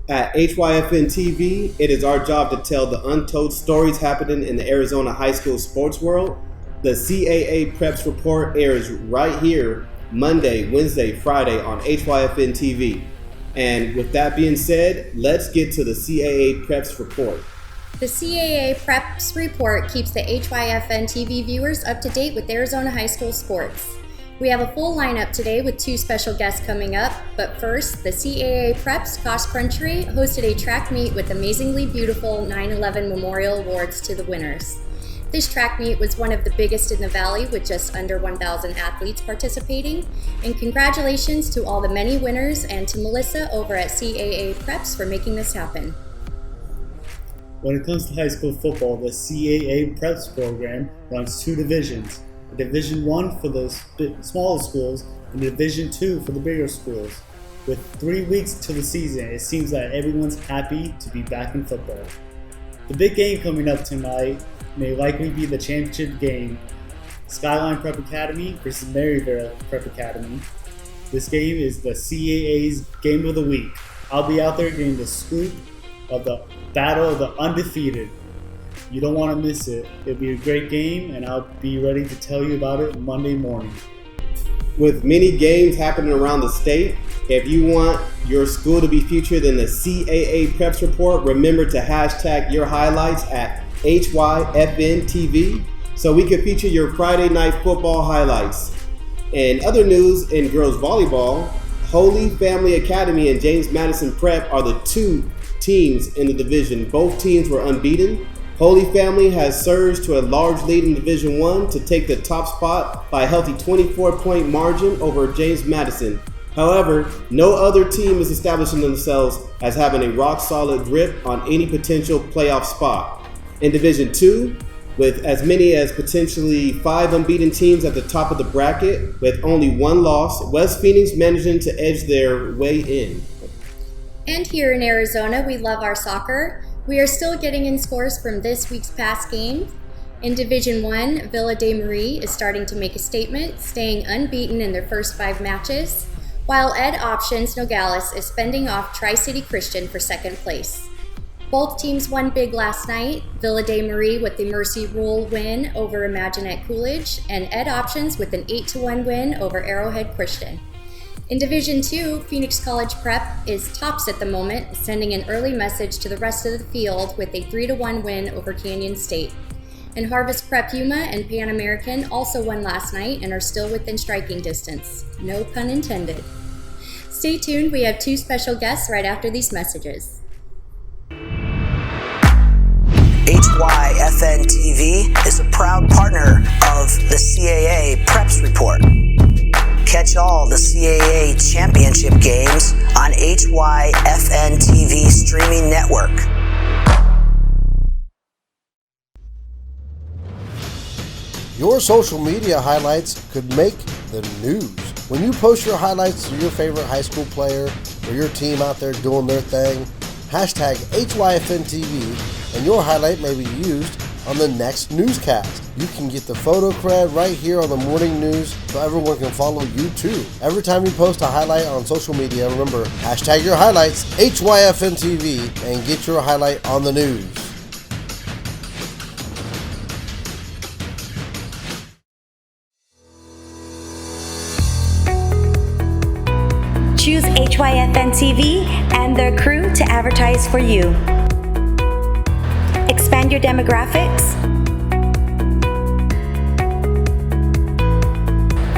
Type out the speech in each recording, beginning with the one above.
At HYFN TV, it is our job to tell the untold stories happening in the Arizona high school sports world. The CAA Preps Report airs right here Monday, Wednesday, Friday on HYFN TV. And with that being said, let's get to the CAA Preps Report. The CAA Preps Report keeps the HYFN TV viewers up to date with Arizona high school sports. We have a full lineup today with two special guests coming up, but first, the CAA Preps Cross Country hosted a track meet with amazingly beautiful 9/11 Memorial Awards to the winners. This track meet was one of the biggest in the Valley with just under 1,000 athletes participating, and congratulations to all the many winners and to Melissa over at CAA Preps for making this happen. When it comes to high school football, the CAA Preps program runs two divisions. Division 1 for the smaller schools and Division 2 for the bigger schools. With 3 weeks till the season, it seems that everyone's happy to be back in football. The big game coming up tonight may likely be the championship game, Skyline Prep Academy versus Maryville Prep Academy. This game is the CAA's Game of the Week. I'll be out there getting the scoop of the Battle of the Undefeated. You don't want to miss it. It'll be a great game, and I'll be ready to tell you about it Monday morning. With many games happening around the state, if you want your school to be featured in the CAA Preps Report, remember to hashtag your highlights at HYFNTV so we can feature your Friday night football highlights. In other news, in girls volleyball, Holy Family Academy and James Madison Prep are the two teams in the division. Both teams were unbeaten. Holy Family has surged to a large lead in Division 1 to take the top spot by a healthy 24-point margin over James Madison. However, no other team is establishing themselves as having a rock-solid grip on any potential playoff spot. In Division 2, with as many as potentially 5 unbeaten teams at the top of the bracket, with only one loss, West Phoenix managing to edge their way in. And here in Arizona, we love our soccer. We are still getting in scores from this week's past games. In Division 1, Villa de Marie is starting to make a statement, staying unbeaten in their first 5 matches, while Ed Options Nogales is fending off Tri-City Christian for second place. Both teams won big last night, Villa de Marie with the Mercy Rule win over Imaginette Coolidge, and Ed Options with an 8-1 win over Arrowhead Christian. In Division 2, Phoenix College Prep is tops at the moment, sending an early message to the rest of the field with a 3-1 win over Canyon State. And Harvest Prep Yuma and Pan American also won last night and are still within striking distance. No pun intended. Stay tuned, we have two special guests right after these messages. HYFN TV is a proud partner of the CAA Preps Report. Catch all the CAA championship games on HYFN TV streaming network. Your social media highlights could make the news. When you post your highlights to your favorite high school player or your team out there doing their thing, hashtag HYFNTV, and your highlight may be used on the next newscast. You can get the photo cred right here on the morning news so everyone can follow you too. Every time you post a highlight on social media, remember, hashtag your highlights, HYFNTV, and get your highlight on the news. Choose HYFN TV and their crew to advertise for you. Expand your demographics.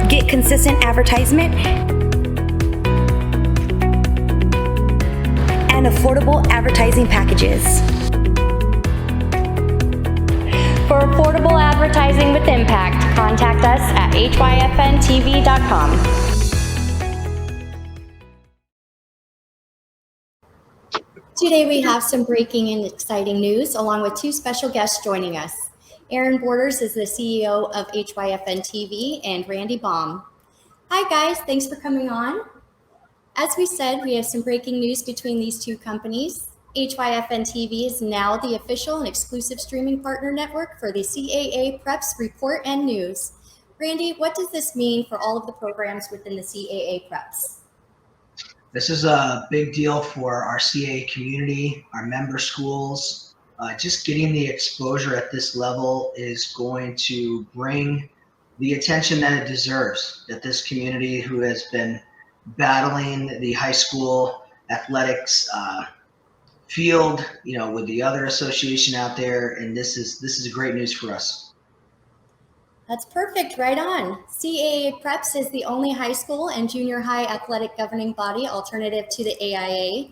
Get consistent advertisement and affordable advertising packages. For affordable advertising with impact, contact us at hyfntv.com. Today we have some breaking and exciting news along with two special guests joining us. Aaron Borders is the CEO of HYFN TV and Randy Baum. Hi guys, thanks for coming on. As we said, we have some breaking news between these two companies. HYFN TV is now the official and exclusive streaming partner network for the CAA Preps Report and News. Randy, what does this mean for all of the programs within the CAA Preps? This is a big deal for our CAA community, our member schools. Just getting the exposure at this level is going to bring the attention that it deserves, that this community who has been battling the high school athletics field, with the other association out there, and this is great news for us. That's perfect, right on. CAA Preps is the only high school and junior high athletic governing body alternative to the AIA.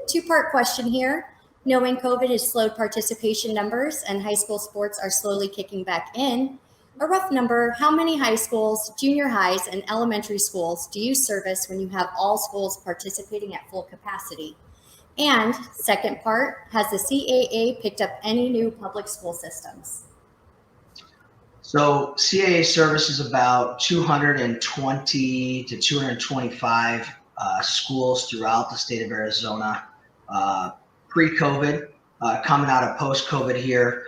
Two-part question here. Knowing COVID has slowed participation numbers and high school sports are slowly kicking back in, a rough number, how many high schools, junior highs, and elementary schools do you service when you have all schools participating at full capacity? And second part, has the CAA picked up any new public school systems? So CAA services about 220 to 225 schools throughout the state of Arizona. Pre-COVID, coming out of post-COVID here,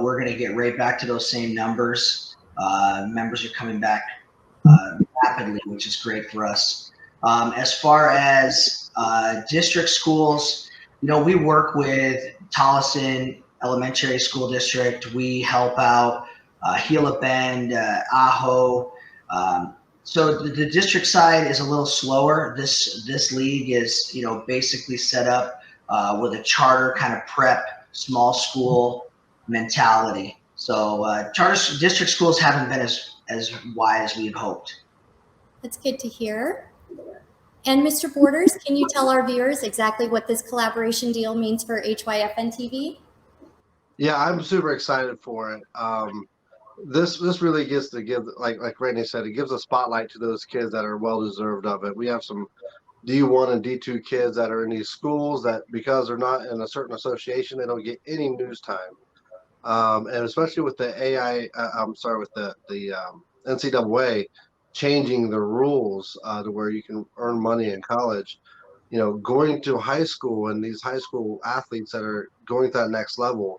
we're going to get right back to those same numbers. Members are coming back rapidly, which is great for us. As far as district schools, we work with Tolleson Elementary School District. We help out Gila Bend, Ajo. So the district side is a little slower. This league is basically set up with a charter kind of prep small school mentality. So charter district schools haven't been as wide as we'd hoped. That's good to hear. And Mr. Borders, can you tell our viewers exactly what this collaboration deal means for HYFN TV? Yeah, I'm super excited for it. This really gets to give, like Randy said, it gives a spotlight to those kids that are well deserved of it. We have some D1 and D2 kids that are in these schools that, because they're not in a certain association, they don't get any news time. And especially with the with the NCAA changing the rules to where you can earn money in college. Going to high school and these high school athletes that are going to that next level,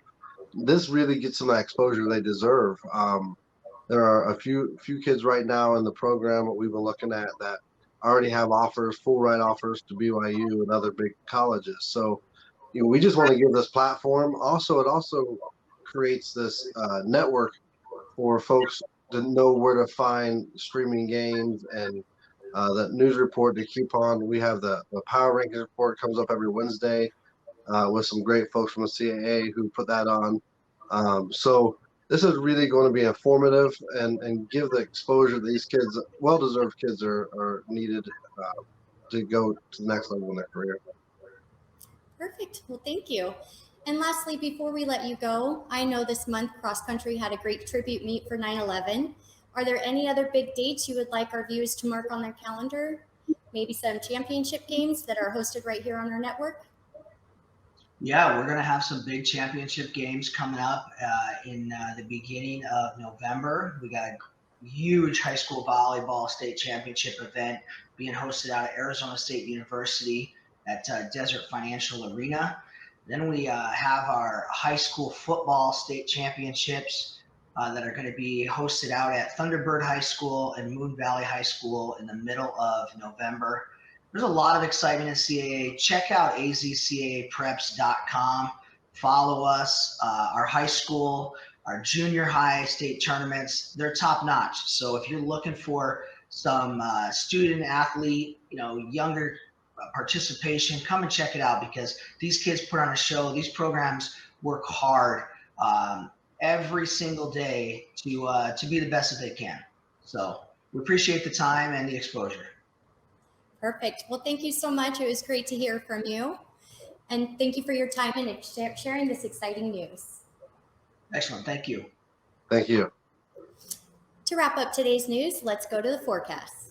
this really gets them that exposure they deserve. There are a few kids right now in the program that we've been looking at that already have offers, full ride offers to BYU and other big colleges. So, we just want to give this platform. Also, it also creates this network for folks to know where to find streaming games and the news report to keep on. We have the Power Rankings report comes up every Wednesday with some great folks from the CAA who put that on. So this is really going to be informative and give the exposure these kids, well-deserved kids, are needed to go to the next level in their career. Perfect. Well, thank you. And lastly, before we let you go, I know this month cross country had a great tribute meet for 9/11. Are there any other big dates you would like our viewers to mark on their calendar? Maybe some championship games that are hosted right here on our network? Yeah, we're going to have some big championship games coming up in the beginning of November. We got a huge high school volleyball state championship event being hosted out at Arizona State University at Desert Financial Arena. Then we have our high school football state championships that are going to be hosted out at Thunderbird High School and Moon Valley High School in the middle of November. There's a lot of excitement in CAA. Check out azcaapreps.com. Follow us. Our high school, our junior high state tournaments, they're top notch. So if you're looking for some student athlete, younger participation, come and check it out because these kids put on a show. These programs work hard every single day to be the best that they can. So we appreciate the time and the exposure. Perfect. Well, thank you so much. It was great to hear from you. And thank you for your time and sharing this exciting news. Excellent. Thank you. Thank you. To wrap up today's news, let's go to the forecast.